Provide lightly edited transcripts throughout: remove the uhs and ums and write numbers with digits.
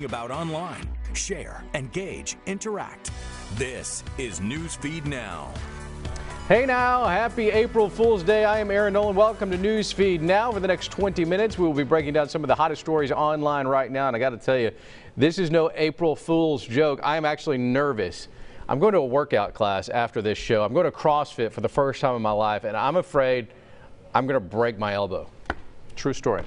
About online, share, engage, interact. This is Newsfeed Now. Hey now, happy April Fool's Day. I am Aaron Nolan. Welcome to Newsfeed Now. For the next 20 minutes, we will be breaking down some of the hottest stories online right now. And I got to tell you, this is no April Fool's joke. I am actually nervous. I'm going to a workout class after this show. I'm going to CrossFit for the first time in my life, and I'm afraid I'm going to break my elbow. True story.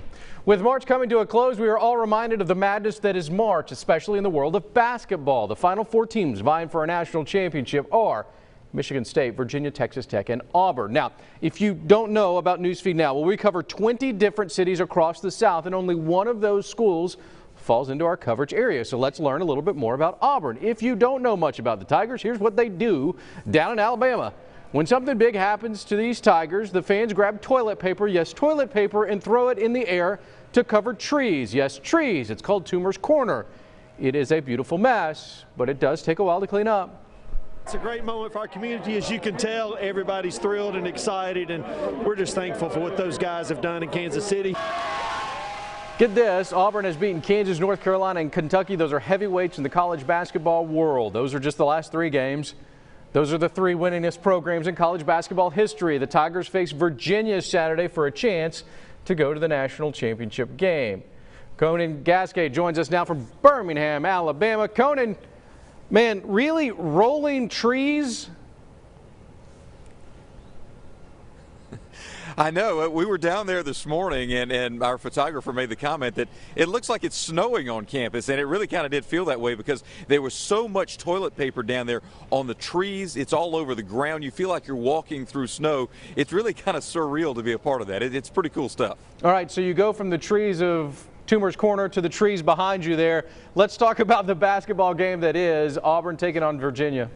With March coming to a close, we are all reminded of the madness that is March, especially in the world of basketball. The final four teams vying for a national championship are Michigan State, Virginia, Texas Tech, and Auburn. Now, if you don't know about Newsfeed Now, well, we cover 20 different cities across the South, and only one of those schools falls into our coverage area. So let's learn a little bit more about Auburn. If you don't know much about the Tigers, here's what they do down in Alabama. When something big happens to these Tigers, the fans grab toilet paper, yes, toilet paper, and throw it in the air to cover trees. Yes, trees. It's called Toomer's Corner. It is a beautiful mess, but it does take a while to clean up. It's a great moment for our community. As you can tell, everybody's thrilled and excited, and we're just thankful for what those guys have done in Kansas City. Get this, Auburn has beaten Kansas, North Carolina, and Kentucky. Those are heavyweights in the college basketball world. Those are just the last three games. Those are the three winningest programs in college basketball history. The Tigers face Virginia Saturday for a chance to go to the national championship game. Conan Gasquet joins us now from Birmingham, Alabama. Conan, man, really rolling trees? I know. We were down there this morning, and our photographer made the comment that it looks like it's snowing on campus, and it really kind of did feel that way because there was so much toilet paper down there on the trees. It's all over the ground. You feel like you're walking through snow. It's really kind of surreal to be a part of that. It's pretty cool stuff. All right, so you go from the trees of Toomer's Corner to the trees behind you there. Let's talk about the basketball game that is Auburn taking on Virginia.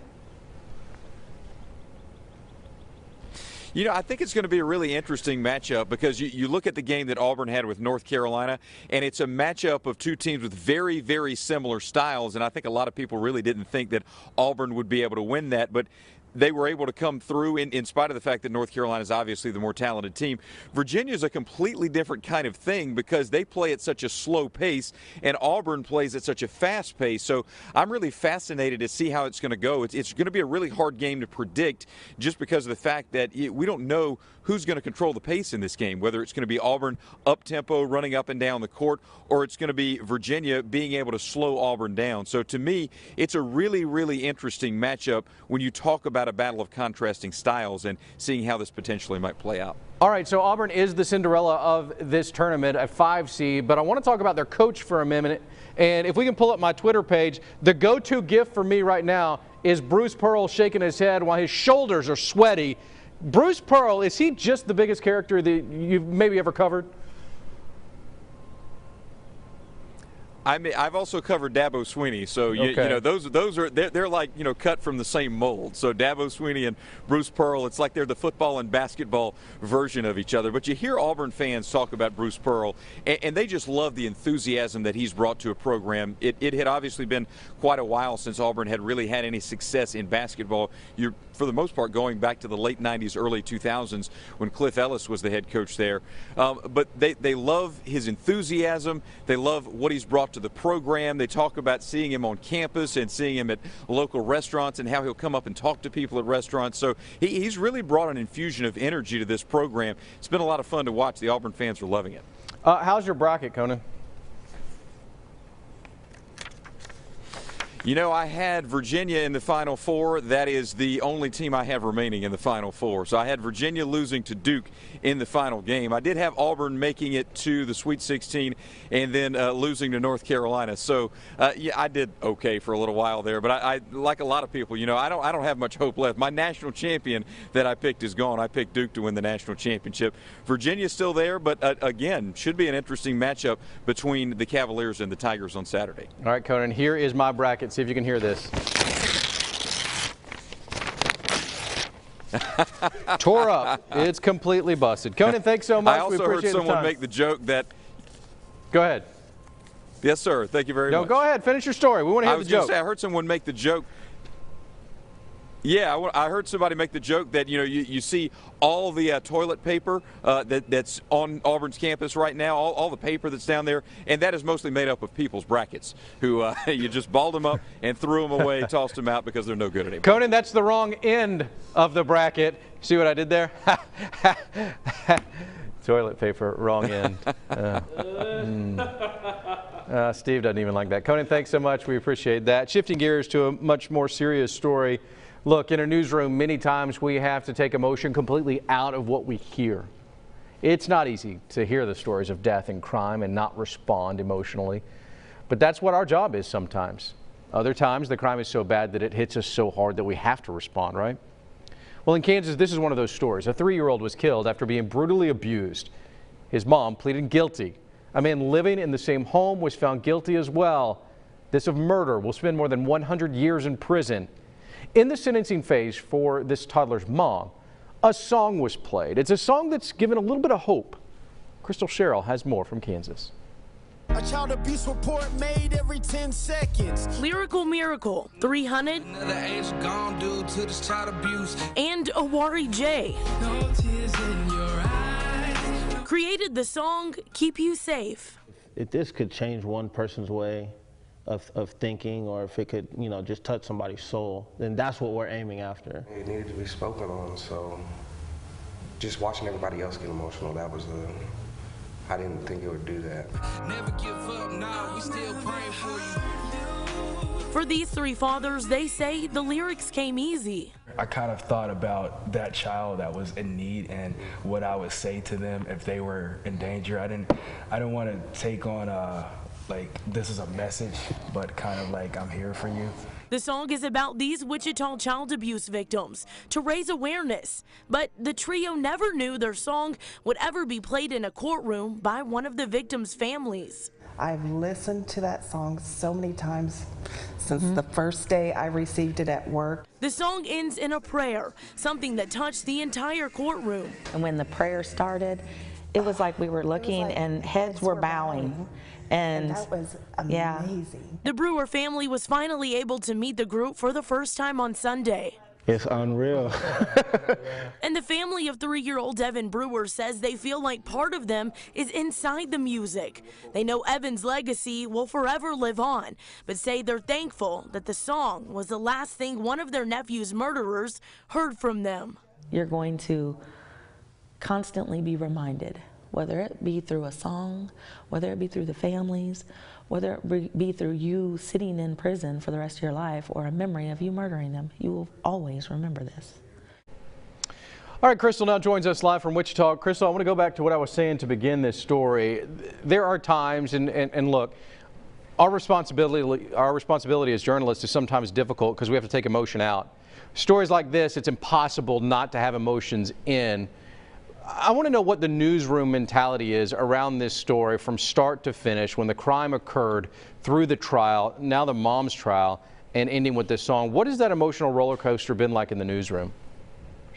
You know, I think it's going to be a really interesting matchup because you look at the game that Auburn had with North Carolina, and it's a matchup of two teams with very, very similar styles, and I think a lot of people really didn't think that Auburn would be able to win that, but they were able to come through in spite of the fact that North Carolina is obviously the more talented team. Virginia is a completely different kind of thing because they play at such a slow pace and Auburn plays at such a fast pace. So I'm really fascinated to see how it's going to go. It's going to be a really hard game to predict just because of the fact that we don't know who's going to control the pace in this game, whether it's going to be Auburn up-tempo, running up and down the court, or it's going to be Virginia being able to slow Auburn down. So to me, it's a really, really interesting matchup when you talk about a battle of contrasting styles and seeing how this potentially might play out. All right, so Auburn is the Cinderella of this tournament, a 5 seed, but I want to talk about their coach for a minute. And if we can pull up my Twitter page, the go-to gift for me right now is Bruce Pearl shaking his head while his shoulders are sweaty. Bruce Pearl, is he just the biggest character that you've maybe ever covered? I mean, I've also covered Dabo Swinney, so you know those are they're like cut from the same mold. So Dabo Swinney and Bruce Pearl, it's like they're the football and basketball version of each other. But you hear Auburn fans talk about Bruce Pearl, and they just love the enthusiasm that he's brought to a program. It had obviously been quite a while since Auburn had really had any success in basketball. You're for the most part going back to the late 90s, early 2000s when Cliff Ellis was the head coach there. But they love his enthusiasm. They love what he's brought to the program. They talk about seeing him on campus and seeing him at local restaurants and how he'll come up and talk to people at restaurants. So he's really brought an infusion of energy to this program. It's been a lot of fun to watch. The Auburn fans are loving it. How's your bracket, Conan? You know, I had Virginia in the Final Four. That is the only team I have remaining in the Final Four. So I had Virginia losing to Duke in the final game. I did have Auburn making it to the Sweet 16 and then losing to North Carolina. So, yeah, I did okay for a little while there. But I like a lot of people, I don't have much hope left. My national champion that I picked is gone. I picked Duke to win the national championship. Virginia's still there, but again, should be an interesting matchup between the Cavaliers and the Tigers on Saturday. All right, Conan, here is my bracket. See if you can hear this. Tore up. It's completely busted. Conan, thanks so much. I also heard someone make the joke that. Go ahead. Yes, sir. Thank you very much. No, go ahead. Finish your story. We want to hear the joke. I heard someone make the joke. Yeah, I heard somebody make the joke that, you see all the toilet paper that's on Auburn's campus right now, all the paper that's down there, and that is mostly made up of people's brackets who you just balled them up and threw them away, tossed them out because they're no good anymore. Conan, that's the wrong end of the bracket. See what I did there? Toilet paper, wrong end. Steve doesn't even like that. Conan, thanks so much. We appreciate that. Shifting gears to a much more serious story. Look, in a newsroom, many times we have to take emotion completely out of what we hear. It's not easy to hear the stories of death and crime and not respond emotionally. But that's what our job is sometimes. Other times, the crime is so bad that it hits us so hard that we have to respond, right? Well, in Kansas, this is one of those stories. A 3-year-old was killed after being brutally abused. His mom pleaded guilty. A man living in the same home was found guilty as well. This of murder, will spend more than 100 years in prison. In the sentencing phase for this toddler's mom, a song was played. It's a song that's given a little bit of hope. Crystal Sherrill has more from Kansas. A child abuse report made every 10 seconds. Lyrical Miracle, 300, and Awari J. No tears in your eyes. Created the song Keep You Safe. If this could change one person's way of thinking, or if it could, just touch somebody's soul, then that's what we're aiming after. It needed to be spoken on, so just watching everybody else get emotional, I didn't think it would do that. Never give up now, we still praying for you. For these 3 fathers, they say the lyrics came easy. I kind of thought about that child that was in need and what I would say to them if they were in danger. I didn't want to take on like this is a message, but kind of like I'm here for you. The song is about these Wichita child abuse victims to raise awareness, but the trio never knew their song would ever be played in a courtroom by one of the victims' families. I've listened to that song so many times since the first day I received it at work. The song ends in a prayer, something that touched the entire courtroom. And when the prayer started, it was like we were looking and heads were bowing. And that was amazing. Yeah. The Brewer family was finally able to meet the group for the first time on Sunday. It's unreal. And the family of 3-year-old Evan Brewer says they feel like part of them is inside the music. They know Evan's legacy will forever live on, but say they're thankful that the song was the last thing one of their nephew's murderers heard from them. You're going to constantly be reminded, whether it be through a song, whether it be through the families, whether it be through you sitting in prison for the rest of your life, or a memory of you murdering them. You will always remember this. All right, Crystal now joins us live from Wichita. Crystal, I want to go back to what I was saying to begin this story. There are times, and look, our responsibility as journalists is sometimes difficult because we have to take emotion out. Stories like this, it's impossible not to have emotions in. I want to know what the newsroom mentality is around this story from start to finish, when the crime occurred, through the trial, now the mom's trial, and ending with this song. What has that emotional roller coaster been like in the newsroom?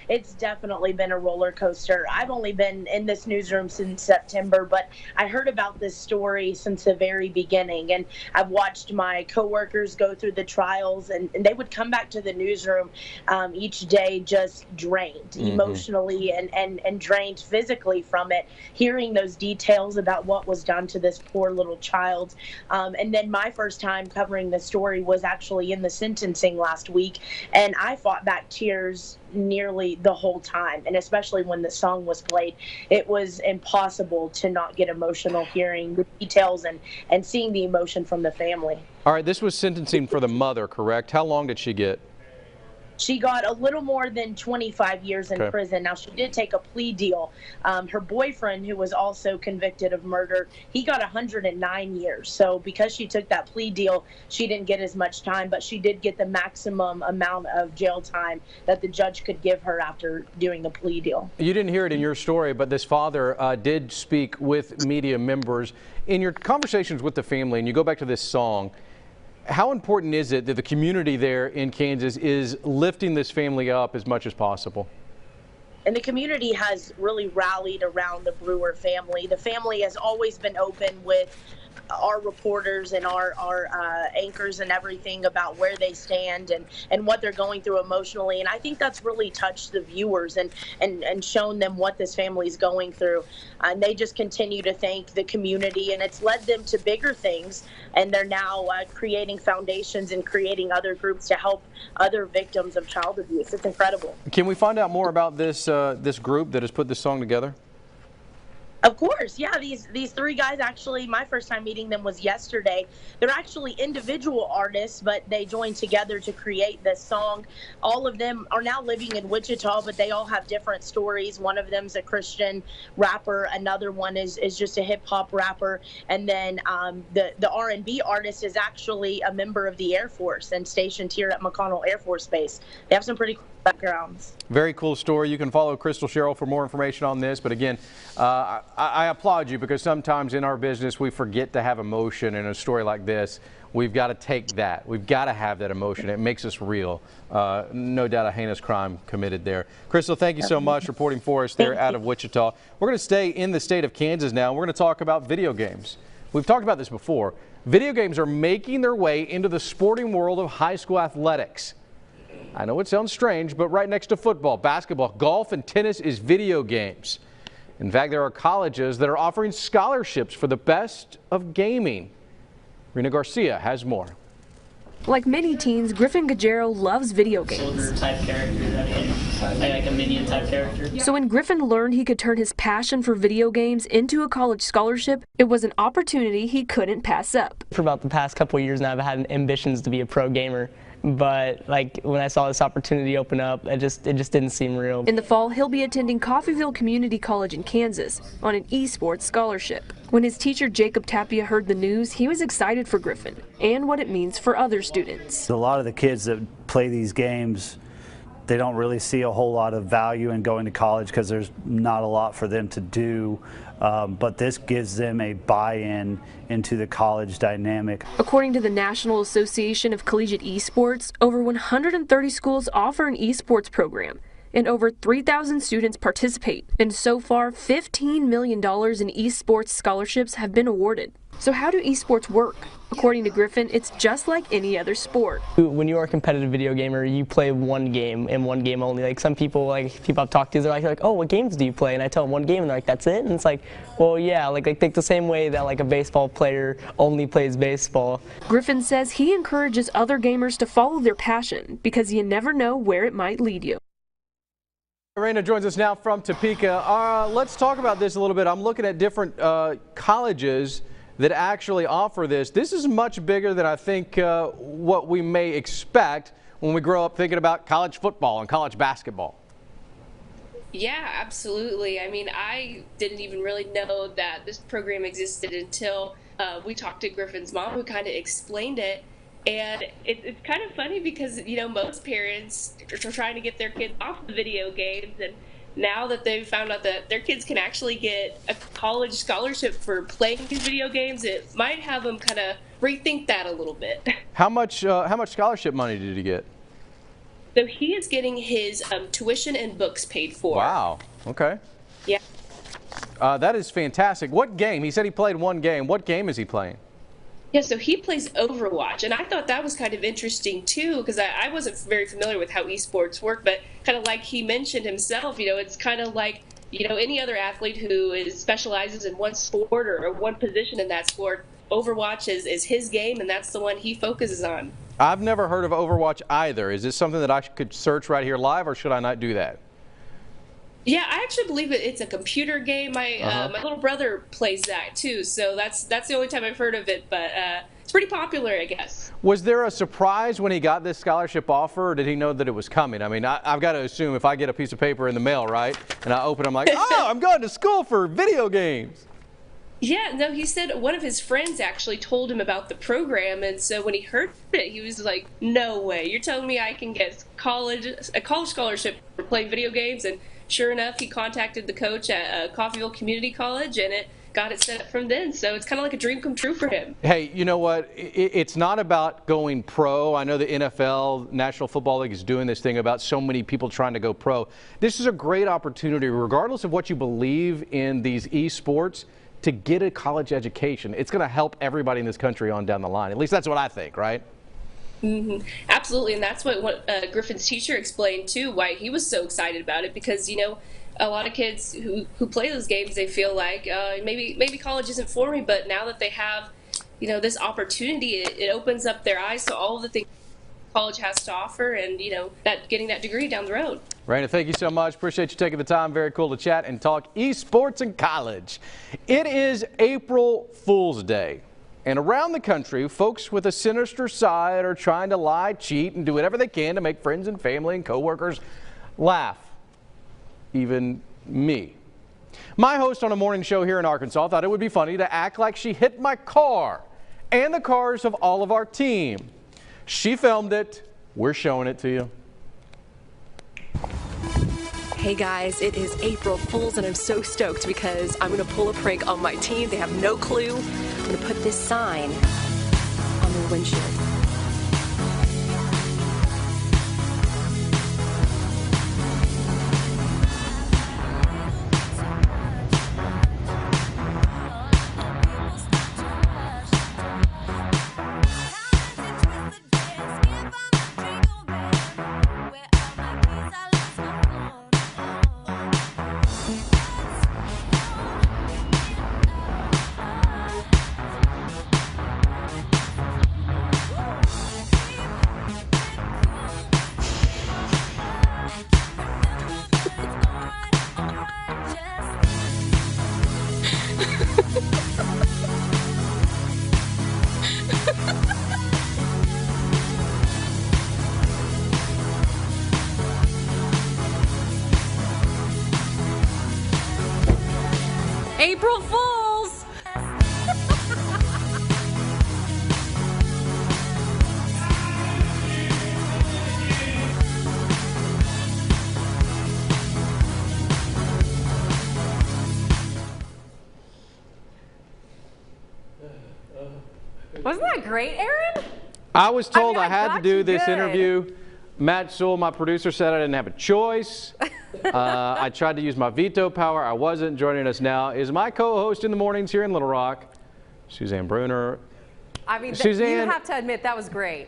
It's definitely been a roller coaster. I've only been in this newsroom since September, but I heard about this story since the very beginning, and I've watched my coworkers go through the trials, and they would come back to the newsroom each day just drained emotionally and drained physically from it, hearing those details about what was done to this poor little child. And then my first time covering the story was actually in the sentencing last week, and I fought back tears nearly the whole time, and especially when the song was played, it was impossible to not get emotional hearing the details and seeing the emotion from the family. All right, this was sentencing for the mother, correct? How long did she get? She got a little more than 25 years in prison. Now, she did take a plea deal. Her boyfriend, who was also convicted of murder, he got 109 years. So because she took that plea deal, she didn't get as much time, but she did get the maximum amount of jail time that the judge could give her after doing the plea deal. You didn't hear it in your story, but this father did speak with media members. In your conversations with the family, and you go back to this song, how important is it that the community there in Kansas is lifting this family up as much as possible? And the community has really rallied around the Brewer family. The family has always been open with our reporters and our anchors and everything about where they stand and what they're going through emotionally. And I think that's really touched the viewers and shown them what this family is going through. And they just continue to thank the community, and it's led them to bigger things. And they're now creating foundations and creating other groups to help other victims of child abuse. It's incredible. Can we find out more about this this group that has put this song together? Of course, yeah. These three guys, actually, my first time meeting them was yesterday. They're actually individual artists, but they joined together to create this song. All of them are now living in Wichita, but they all have different stories. One of them's a Christian rapper. Another one is just a hip-hop rapper. And then the R&B artist is actually a member of the Air Force and stationed here at McConnell Air Force Base. They have some pretty cool backgrounds. Very cool story. You can follow Crystal Sherrill for more information on this. But again, I applaud you, because sometimes in our business we forget to have emotion. In a story like this, we've got to take that. We've got to have that emotion. It makes us real. No doubt a heinous crime committed there. Crystal, thank you so much reporting for us there out of Wichita. We're going to stay in the state of Kansas now. We're going to talk about video games. We've talked about this before. Video games are making their way into the sporting world of high school athletics. I know it sounds strange, but right next to football, basketball, golf, and tennis is video games. In fact, there are colleges that are offering scholarships for the best of gaming. Rena Garcia has more. Like many teens, Griffin Gajero loves video games. Type characters, like a minion type character. So when Griffin learned he could turn his passion for video games into a college scholarship, it was an opportunity he couldn't pass up. For about the past couple of years now, I've had ambitions to be a pro gamer. But like when I saw this opportunity open up, it just didn't seem real. In the fall, he'll be attending Coffeyville Community College in Kansas on an esports scholarship. When his teacher Jacob Tapia heard the news, he was excited for Griffin and what it means for other students. A lot of the kids that play these games, they don't really see a whole lot of value in going to college because there's not a lot for them to do. But this gives them a buy-in into the college dynamic. According to the National Association of Collegiate Esports, over 130 schools offer an esports program, and over 3,000 students participate. And so far, $15 million in esports scholarships have been awarded. So how do esports work? According to Griffin, it's just like any other sport. When you are a competitive video gamer, you play one game and one game only. Like some people, people I've talked to, they're like, oh, what games do you play? And I tell them one game, and they're like, that's it? And it's like, well, yeah, like I think the same way that like a baseball player only plays baseball. Griffin says he encourages other gamers to follow their passion because you never know where it might lead you. Rena joins us now from Topeka. Let's talk about this a little bit. I'm looking at different colleges that actually offer this. This is much bigger than I think what we may expect when we grow up thinking about college football and college basketball. Yeah, absolutely. I mean, I didn't even really know that this program existed until we talked to Griffin's mom, who kind of explained it. And it's kind of funny because, you know, most parents are trying to get their kids off the video games, and now that they've found out that their kids can actually get a college scholarship for playing these video games, it might have them kind of rethink that a little bit. How much scholarship money did he get? So he is getting his tuition and books paid for. Wow. Okay. Yeah. That is fantastic. What game? He said he played one game. What game is he playing? Yeah, so he plays Overwatch, and I thought that was kind of interesting too, because I wasn't very familiar with how esports work, but kind of like he mentioned himself, you know, it's kind of like, you know, any other athlete who specializes in one sport or one position in that sport. Overwatch is his game, and that's the one he focuses on. I've never heard of Overwatch either. Is this something that I could search right here live, or should I not do that? Yeah, I actually believe it's a computer game. My little brother plays that too, so that's the only time I've heard of it. But it's pretty popular, I guess. Was there a surprise when he got this scholarship offer, or did he know that it was coming? I mean, I've got to assume if I get a piece of paper in the mail, right, and I open it, I'm like, oh, I'm going to school for video games. Yeah, no, he said one of his friends actually told him about the program, and so when he heard it, he was like, no way, you're telling me I can get a college scholarship for playing video games? And sure enough, he contacted the coach at Coffeyville Community College, and it got it set up from then. So it's kind of like a dream come true for him. Hey, you know what? It's not about going pro. I know the NFL, National Football League, is doing this thing about so many people trying to go pro. This is a great opportunity, regardless of what you believe in these esports, to get a college education. It's going to help everybody in this country on down the line. At least that's what I think, right? Absolutely, and that's what Griffin's teacher explained too, why he was so excited about it, because a lot of kids who play those games, they feel like maybe college isn't for me, but now that they have this opportunity, it opens up their eyes to all of the things college has to offer, and that getting that degree down the road. Raina, thank you so much. Appreciate you taking the time. Very cool to chat and talk esports in college. It is April Fool's Day. And around the country, folks with a sinister side are trying to lie, cheat, and do whatever they can to make friends and family and coworkers laugh. Even me. My host on a morning show here in Arkansas thought it would be funny to act like she hit my car and the cars of all of our team. She filmed it. We're showing it to you. Hey guys, it is April Fool's and I'm so stoked because I'm going to pull a prank on my team. They have no clue. I'm going to put this sign on their windshield. April Fools! Wasn't that great, Aaron? I was told I had to got do you this good. interview. Matt Sewell, my producer, said I didn't have a choice. I tried to use my veto power. I wasn't. Joining us now is my co-host in the mornings here in Little Rock, Suzanne Bruner. I mean, Suzanne, you have to admit that was great.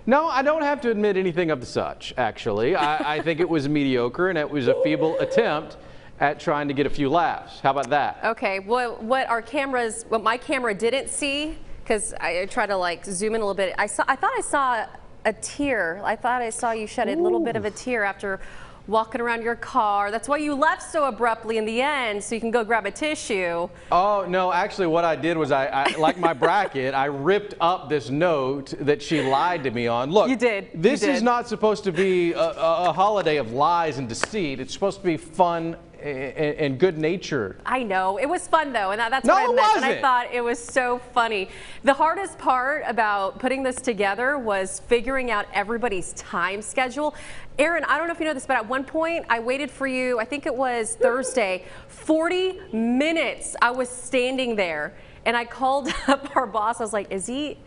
No, I don't have to admit anything of the such, actually. I think it was mediocre, and it was a feeble attempt at trying to get a few laughs. How about that? Okay, what my camera didn't see, because I try to like zoom in a little bit. I thought I saw a tear. I thought I saw you shed a little bit of a tear after walking around your car. That's why you left so abruptly in the end, so you can go grab a tissue. Oh, no, actually what I did was I like my bracket, I ripped up this note that she lied to me on. Look, you did. This is not supposed to be a holiday of lies and deceit. It's supposed to be fun and good natured. I know. It was fun though, and that's what I meant. And I thought it was so funny. The hardest part about putting this together was figuring out everybody's time schedule. Aaron, I don't know if you know this, but at one point I waited for you, I think it was Thursday, 40 minutes I was standing there. And I called up our boss. I was like, has he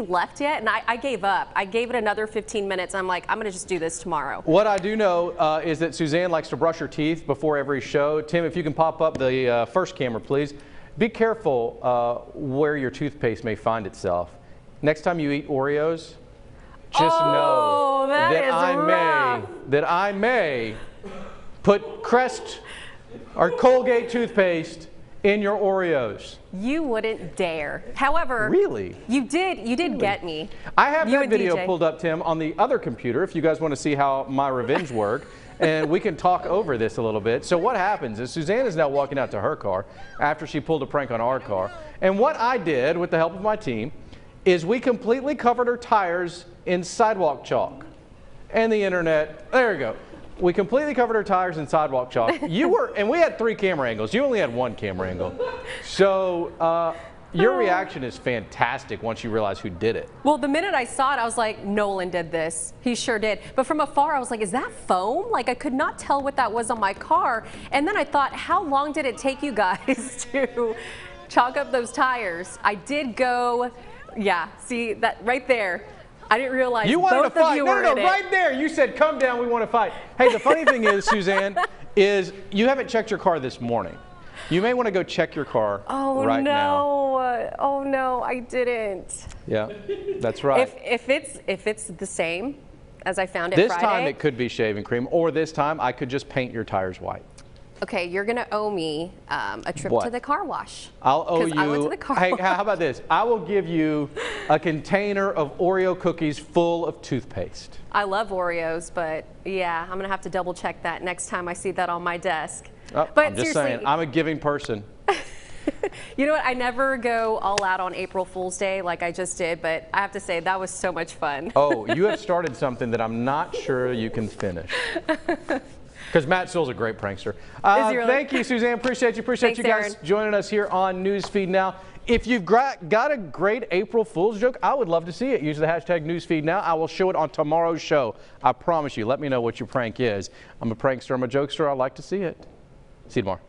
left yet? And I gave up. I gave it another 15 minutes. I'm like, I'm going to just do this tomorrow. What I do know is that Suzanne likes to brush her teeth before every show. Tim, if you can pop up the first camera, please. Be careful where your toothpaste may find itself. Next time you eat Oreos, just know that I may put Crest or Colgate toothpaste in your Oreos. You wouldn't dare. However, really, you did get me. I have that video DJ. pulled up, Tim, on the other computer if you guys want to see how my revenge worked. And we can talk over this a little bit. So what happens is Suzanne is now walking out to her car after she pulled a prank on our car. And what I did with the help of my team is we completely covered her tires in sidewalk chalk. And the internet, there you go. We completely covered her tires in sidewalk chalk. And we had 3 camera angles. You only had 1 camera angle. So your reaction is fantastic once you realize who did it. Well, the minute I saw it, I was like, Nolan did this. He sure did. But from afar, I was like, is that foam? Like, I could not tell what that was on my car. And then I thought, how long did it take you guys to chalk up those tires? I did go, yeah, see that right there. I didn't realize you wanted both to fight. of you No, were no, in right it. there. You said, come down, we want to fight. Hey, the funny thing is, Suzanne, is you haven't checked your car this morning. You may want to go check your car right now. Oh no, I didn't. Yeah, that's right. If it's the same as I found it this Friday. time it could be shaving cream, or this time I could just paint your tires white. Okay, you're gonna owe me a trip to the car wash. I'll owe you. I went to the car hey, wash. how about this? I will give you a container of Oreo cookies full of toothpaste. I love Oreos, but yeah, I'm gonna have to double check that next time I see that on my desk. Oh, but I'm just saying, I'm a giving person. You know what? I never go all out on April Fool's Day like I just did, but I have to say that was so much fun. Oh, you have started something that I'm not sure you can finish. Because Matt Sewell's a great prankster. Really? Thank you, Suzanne. Appreciate you. Appreciate Thanks, you guys Aaron. joining us here on Newsfeed Now. If you've got a great April Fool's joke, I would love to see it. Use the hashtag Newsfeed Now. I will show it on tomorrow's show. I promise you. Let me know what your prank is. I'm a prankster. I'm a jokester. I like to see it. See you tomorrow.